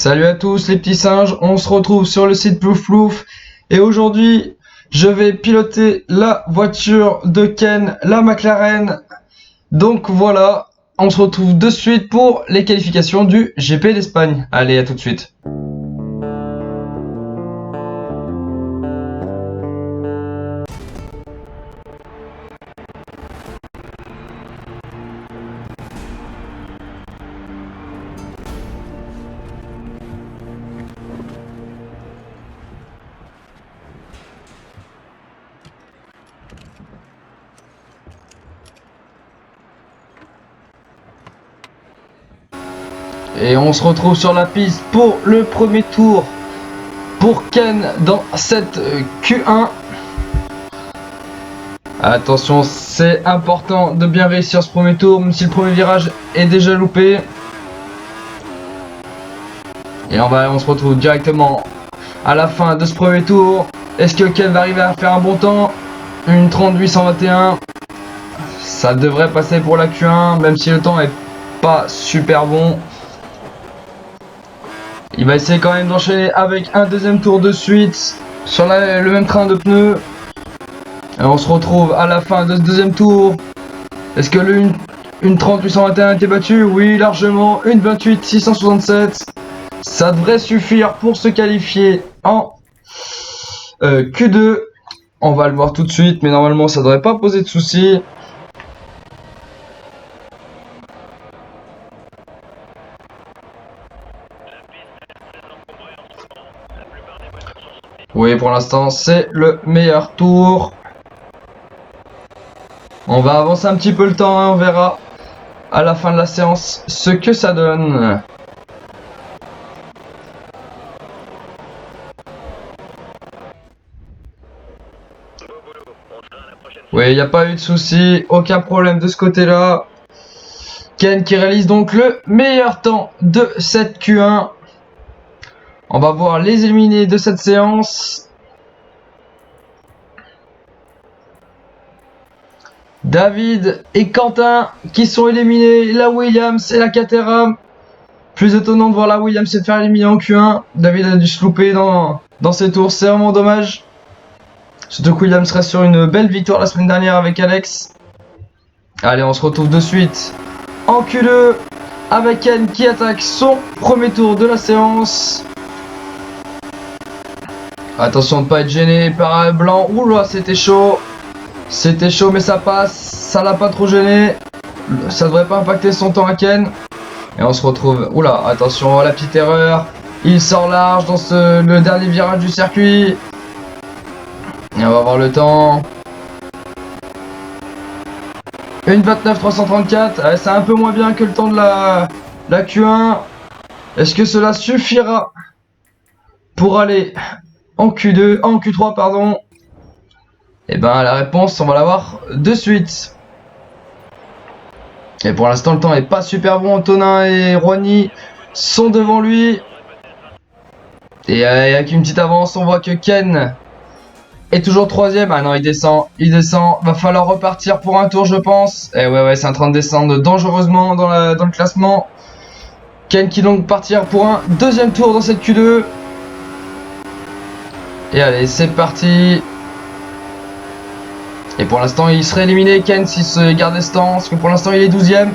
Salut à tous les petits singes, on se retrouve sur le site Plouf Plouf et aujourd'hui je vais piloter la voiture de Ken, la McLaren. Donc voilà, on se retrouve de suite pour les qualifications du GP d'Espagne. Allez, à tout de suite. Et on se retrouve sur la piste pour le premier tour pour Ken dans cette Q1. Attention, c'est important de bien réussir ce premier tour, même si le premier virage est déjà loupé. Et on se retrouve directement à la fin de ce premier tour. Est-ce que Ken va arriver à faire un bon temps? Une 38-121. Ça devrait passer pour la Q1, même si le temps est pas super bon. Il va essayer quand même d'enchaîner avec un deuxième tour de suite sur le même train de pneus. Et on se retrouve à la fin de ce deuxième tour. Est-ce que une 38-121 a été battue? Oui, largement. Une 28-667. Ça devrait suffire pour se qualifier en Q2. On va le voir tout de suite, mais normalement ça devrait pas poser de soucis. Oui, pour l'instant, c'est le meilleur tour. On va avancer un petit peu le temps, hein, on verra à la fin de la séance ce que ça donne. Oui, il n'y a pas eu de souci, aucun problème de ce côté-là. Ken qui réalise donc le meilleur temps de cette Q1. On va voir les éliminés de cette séance. David et Quentin qui sont éliminés. La Williams et la Caterham. Plus étonnant de voir la Williams se faire éliminer en Q1. David a dû se louper dans ses tours. C'est vraiment dommage. Surtout que Williams reste sur une belle victoire la semaine dernière avec Alex. Allez, on se retrouve de suite en Q2 avec Ken qui attaque son premier tour de la séance. Attention de ne pas être gêné par un blanc. Oula, c'était chaud. C'était chaud, mais ça passe. Ça l'a pas trop gêné. Ça devrait pas impacter son temps à Ken. Et on se retrouve. Oula, attention à la petite erreur. Il sort large dans le dernier virage du circuit. Et on va voir le temps. Une 29-334. C'est un peu moins bien que le temps de la Q1. Est-ce que cela suffira pour aller en Q3 pardon? Et ben la réponse on va la voir de suite. Et pour l'instant le temps est pas super bon. Antonin et Rouhani sont devant lui. Et avec une petite avance on voit que Ken est toujours troisième. Ah non, il descend. Va falloir repartir pour un tour je pense. Et ouais c'est en train de descendre dangereusement dans le classement. Ken qui donc partir pour un deuxième tour dans cette Q2. Et allez, c'est parti. Et pour l'instant, il serait éliminé, Ken, s'il se gardait ce temps. Parce que pour l'instant, il est 12ème.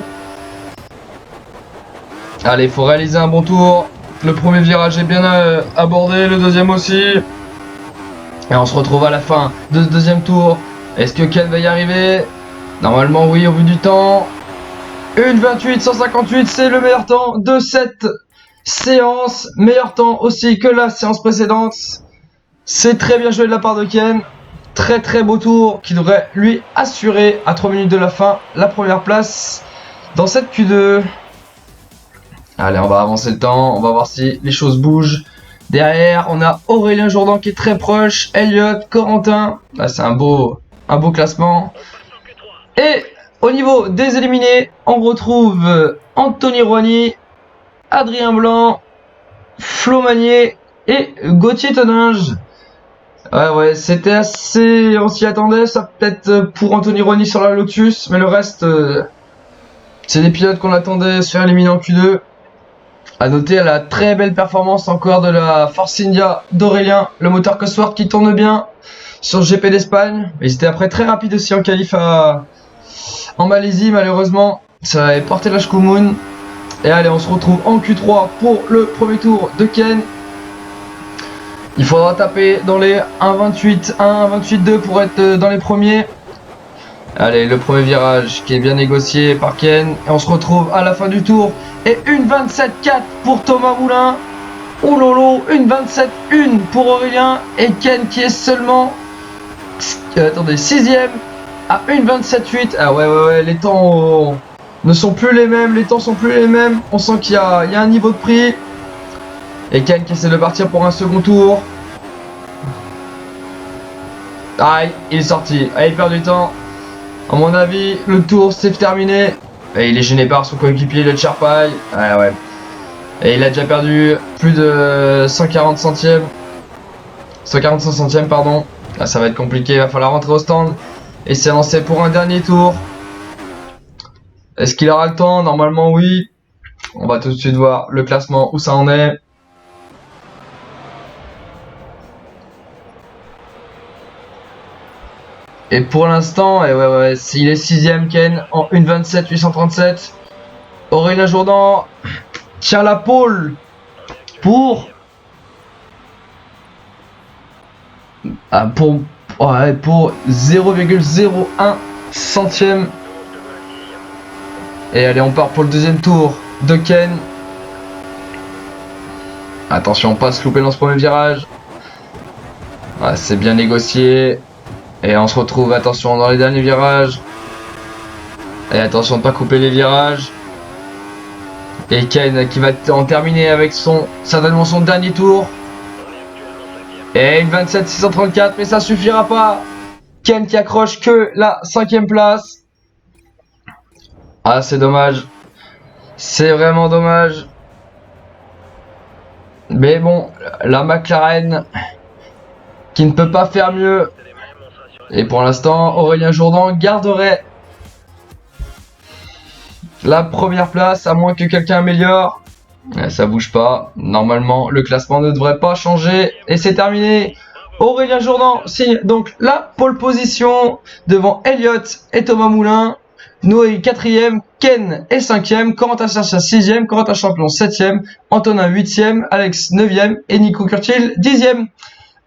Allez, il faut réaliser un bon tour. Le premier virage est bien abordé, le deuxième aussi. Et on se retrouve à la fin de ce deuxième tour. Est-ce que Ken va y arriver? Normalement, oui, au vu du temps. Une 28-158, c'est le meilleur temps de cette séance. Meilleur temps aussi que la séance précédente. C'est très bien joué de la part de Ken. Très très beau tour qui devrait lui assurer à 3 minutes de la fin la première place dans cette Q2. Allez, on va avancer le temps. On va voir si les choses bougent. Derrière, on a Aurélien Jourdan qui est très proche. Elliott, Corentin. Là, c'est un beau classement. Et au niveau des éliminés, on retrouve Anthony Rouhani, Adrien Blanc, Flo Magnier et Gauthier Toninge. Ouais, c'était assez... On s'y attendait, ça peut-être pour Anthony Rouhani sur la Lotus, mais le reste, c'est des pilotes qu'on attendait se faire éliminer en Q2. À noter la très belle performance encore de la Force India d'Aurélien, le moteur Cosworth qui tourne bien sur le GP d'Espagne. Ils étaient après très rapide aussi en qualif en Malaisie, malheureusement. Ça avait porté la Shkumun. Et allez, on se retrouve en Q3 pour le premier tour de Ken. Il faudra taper dans les 1.28, 1.28.2 pour être dans les premiers. Allez, le premier virage qui est bien négocié par Ken. Et on se retrouve à la fin du tour. Et une 27.4 pour Thomas Moulin. Oh lolo, une 27.1 pour Aurélien. Et Ken qui est seulement... attendez, 6ème à une 27.8. Ah ouais, les temps ne sont plus les mêmes. Les temps sont plus les mêmes. On sent qu'il y a un niveau de prix. Et Ken qui essaie de partir pour un second tour. Aïe, il est sorti. Ah, il perd du temps. À mon avis, le tour s'est terminé. Et il est gêné par son coéquipier, le Charpai. Ouais. Et il a déjà perdu plus de 140 centièmes. 145 centièmes, pardon. Là, ça va être compliqué. Il va falloir rentrer au stand. Et c'est lancé pour un dernier tour. Est-ce qu'il aura le temps? Normalement, oui. On va tout de suite voir le classement, où ça en est. Et pour l'instant, ouais, il est 6ème Ken en 1.27.837. Aurélien Jourdan tient la pole pour 0,01 centième. Et allez, on part pour le deuxième tour de Ken. Attention, pas se louper dans ce premier virage. Ouais, c'est bien négocié. Et on se retrouve, attention, dans les derniers virages. Et attention de ne pas couper les virages. Et Ken qui va en terminer avec certainement son dernier tour. Et une 27.634, mais ça suffira pas. Ken qui accroche que la 5ème place. Ah, c'est dommage. C'est vraiment dommage. Mais bon, la McLaren qui ne peut pas faire mieux. Et pour l'instant, Aurélien Jourdan garderait la première place, à moins que quelqu'un améliore. Ça bouge pas. Normalement, le classement ne devrait pas changer. Et c'est terminé. Aurélien Jourdan signe donc la pole position devant Elliott et Thomas Moulin. Noé 4ème, Ken est 5ème, Corentin Chercha 6ème, Corentin Champion 7ème, Antonin 8ème, Alex 9ème et Nico Curtil 10ème.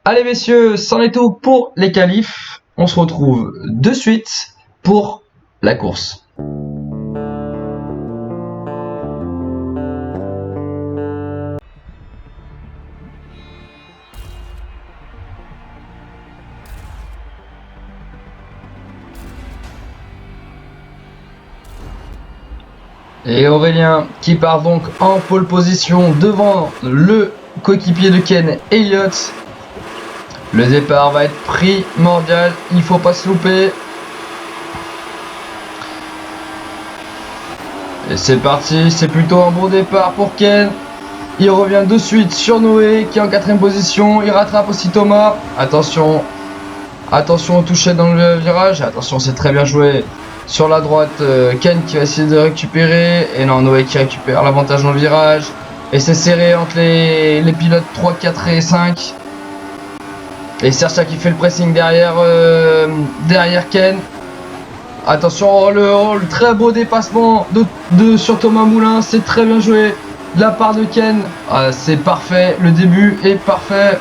Allez messieurs, c'en est tout pour les qualifs. On se retrouve de suite pour la course. Et Aurélien qui part donc en pole position devant le coéquipier de Ken, Elliott. Le départ va être primordial, il faut pas se louper. Et c'est parti, c'est plutôt un bon départ pour Ken. Il revient de suite sur Noé qui est en 4ème position. Il rattrape aussi Thomas. Attention au toucher dans le virage. Attention, c'est très bien joué. Sur la droite, Ken qui va essayer de récupérer. Et non, Noé qui récupère l'avantage dans le virage. Et c'est serré entre les pilotes 3, 4 et 5. Et Sercha qui fait le pressing derrière Ken. Attention, le très beau dépassement sur Thomas Moulin. C'est très bien joué de la part de Ken. C'est parfait, le début est parfait.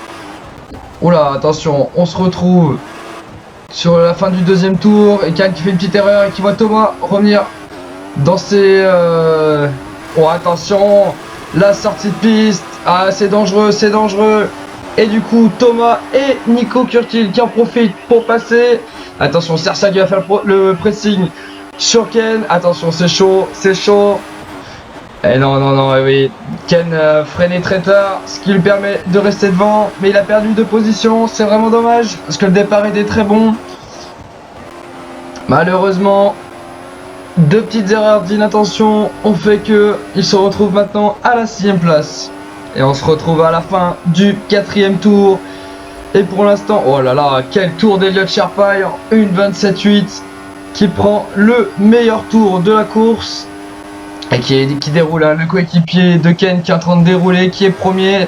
Oula, attention, on se retrouve sur la fin du deuxième tour. Et Ken qui fait une petite erreur et qui voit Thomas revenir dans ses... Oh, attention, la sortie de piste. Ah, c'est dangereux, c'est dangereux. Et du coup, Thomas et Nico Curtil qui en profitent pour passer. Attention, Sercha qui va faire le pressing sur Ken. Attention, c'est chaud, c'est chaud. Et non, oui. Ken freiné très tard, ce qui lui permet de rester devant. Mais il a perdu de position, c'est vraiment dommage. Parce que le départ était très bon. Malheureusement, deux petites erreurs d'inattention ont fait qu'il se retrouve maintenant à la 6ème place. Et on se retrouve à la fin du 4ème tour. Et pour l'instant, oh là là, quel tour d'Elliott Sharpai en 1.27.8 qui prend le meilleur tour de la course. Et qui déroule, hein, le coéquipier de Ken qui est en train de dérouler, qui est premier.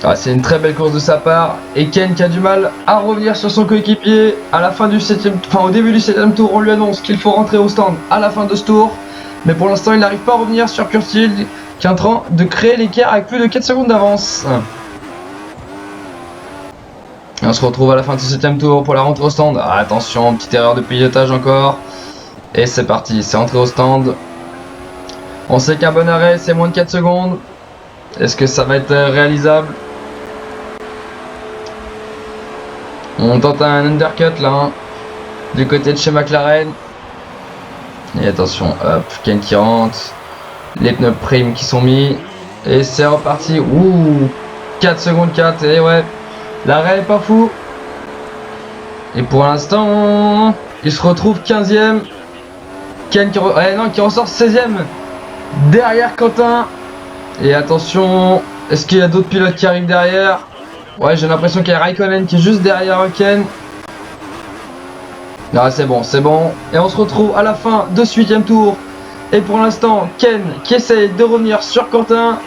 Ah, c'est une très belle course de sa part. Et Ken qui a du mal à revenir sur son coéquipier à la fin du au début du 7ème tour. On lui annonce qu'il faut rentrer au stand à la fin de ce tour. Mais pour l'instant, il n'arrive pas à revenir sur Curtil qui est en train de créer l'écart avec plus de 4 secondes d'avance. On se retrouve à la fin de ce 7ème tour pour la rentrée au stand. Ah, attention, petite erreur de pilotage encore. Et c'est parti, c'est rentré au stand. On sait qu'un bon arrêt, c'est moins de 4 secondes. Est-ce que ça va être réalisable? On tente un undercut là, hein, du côté de chez McLaren. Et attention, hop, Ken qui rentre. Les pneus prime qui sont mis. Et c'est reparti. Ouh, 4 secondes 4. Et ouais, l'arrêt est pas fou. Et pour l'instant, il se retrouve 15ème. Ken qui ressort 16ème. Derrière Quentin. Et attention, est-ce qu'il y a d'autres pilotes qui arrivent derrière? Ouais, j'ai l'impression qu'il y a Raikkonen qui est juste derrière Ken. Ah, c'est bon, c'est bon. Et on se retrouve à la fin de ce 8ème tour. Et pour l'instant, Ken qui essaye de revenir sur Quentin.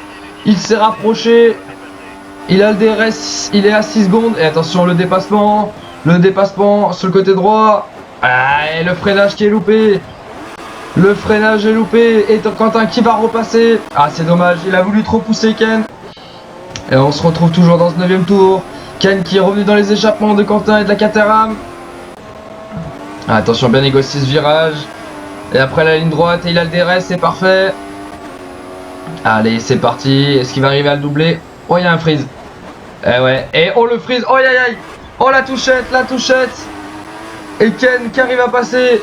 Il s'est rapproché. Il a le DRS, il est à 6 secondes. Et attention, le dépassement. Le dépassement sur le côté droit. Ah, et le freinage qui est loupé. Le freinage est loupé. Et Quentin qui va repasser. Ah, c'est dommage, il a voulu trop pousser Ken. Et on se retrouve toujours dans ce 9ème tour. Ken qui est revenu dans les échappements de Quentin et de la Caterham. Ah, attention, bien négocié ce virage. Et après la ligne droite, et il a le DRS, c'est parfait. Allez, c'est parti. Est-ce qu'il va arriver à le doubler? Oh, il y a un freeze. Eh ouais, et oh le freeze. Oh, aïe aïe aïe. Oh, la touchette, la touchette. Et Ken qui arrive à passer.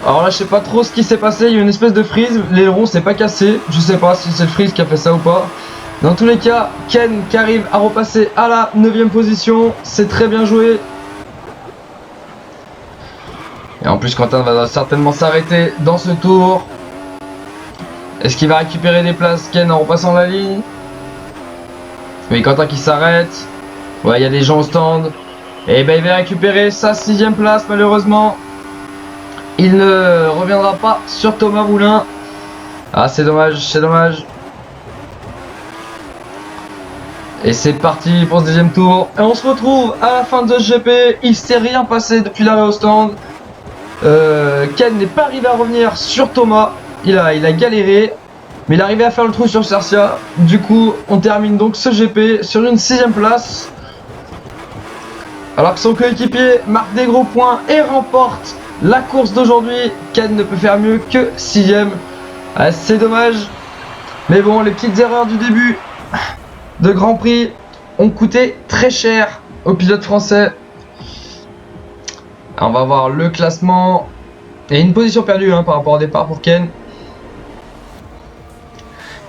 Alors là, je sais pas trop ce qui s'est passé. Il y a une espèce de freeze. L'aileron s'est pas cassé. Je sais pas si c'est le freeze qui a fait ça ou pas. Dans tous les cas, Ken qui arrive à repasser à la 9ème position. C'est très bien joué. Et en plus, Quentin va certainement s'arrêter dans ce tour. Est-ce qu'il va récupérer des places, Ken, en repassant la ligne? Oui, Quentin qui s'arrête. Ouais, il y a des gens au stand. Et ben, il va récupérer sa 6ème place, malheureusement. Il ne reviendra pas sur Thomas Moulin. Ah, c'est dommage, c'est dommage. Et c'est parti pour ce 2ème tour. Et on se retrouve à la fin de ce GP. Il s'est rien passé depuis l'arrêt au stand. Ken n'est pas arrivé à revenir sur Thomas. Il a galéré. Mais il est arrivé à faire le trou sur Cercia. Du coup, on termine donc ce GP sur une 6ème place. Alors que son coéquipier marque des gros points et remporte la course d'aujourd'hui. Ken ne peut faire mieux que 6ème. Ah, c'est dommage. Mais bon, les petites erreurs du début de Grand Prix ont coûté très cher aux pilotes français. On va voir le classement. Et une position perdue, hein, par rapport au départ pour Ken.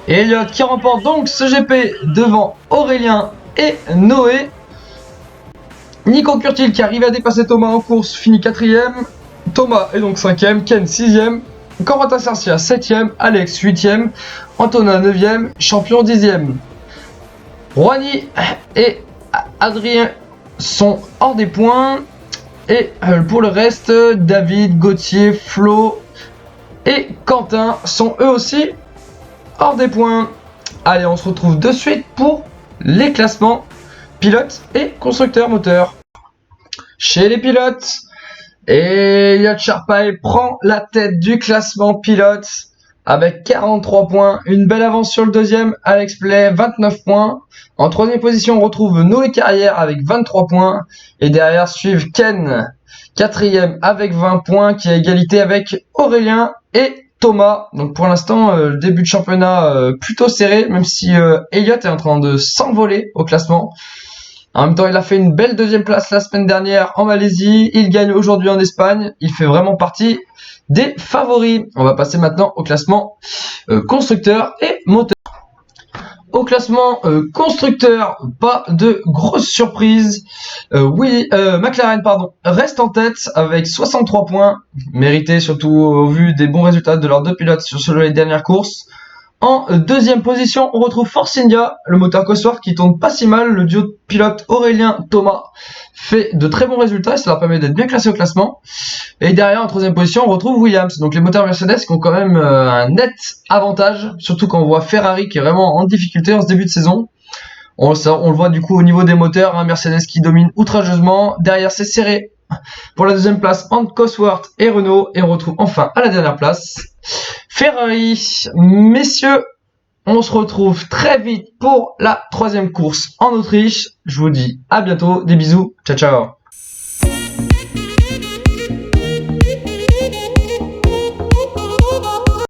Et Elliott qui remporte donc ce GP devant Aurélien et Noé. Nico Curtil qui arrive à dépasser Thomas en course, finit 4ème. Thomas est donc 5ème, Ken 6ème. Corentin Cercia 7ème, Alex 8ème, Antonin 9ème, champion 10ème. Rouhani et Adrien sont hors des points. Et pour le reste, David, Gauthier, Flo et Quentin sont eux aussi hors des points. Allez, on se retrouve de suite pour les classements pilotes et constructeurs moteurs. Chez les pilotes, Elliott Sharpay prend la tête du classement pilote avec 43 points. Une belle avance sur le 2ème, Alex Play, 29 points. En 3ème position, on retrouve Noé Carrière avec 23 points. Et derrière suivent Ken, 4ème avec 20 points, qui est à égalité avec Aurélien et Thomas. Donc pour l'instant, le début de championnat plutôt serré, même si Elliott est en train de s'envoler au classement. En même temps, il a fait une belle 2ème place la semaine dernière en Malaisie. Il gagne aujourd'hui en Espagne. Il fait vraiment partie des favoris. On va passer maintenant au classement constructeur et moteur. Au classement constructeur, pas de grosses surprises. McLaren reste en tête avec 63 points, mérité surtout au vu des bons résultats de leurs deux pilotes sur les dernières courses. En deuxième position, on retrouve Force India, le moteur Cosworth qui tourne pas si mal. Le duo de pilote Aurélien-Thomas fait de très bons résultats et ça leur permet d'être bien classés au classement. Et derrière, en troisième position, on retrouve Williams. Donc les moteurs Mercedes qui ont quand même un net avantage, surtout quand on voit Ferrari qui est vraiment en difficulté en ce début de saison. On le voit du coup au niveau des moteurs, hein, Mercedes qui domine outrageusement. Derrière, c'est serré. Pour la deuxième place, entre Cosworth et Renault. Et on retrouve enfin à la dernière place Ferrari. Messieurs, on se retrouve très vite pour la troisième course en Autriche. Je vous dis à bientôt, des bisous, ciao ciao.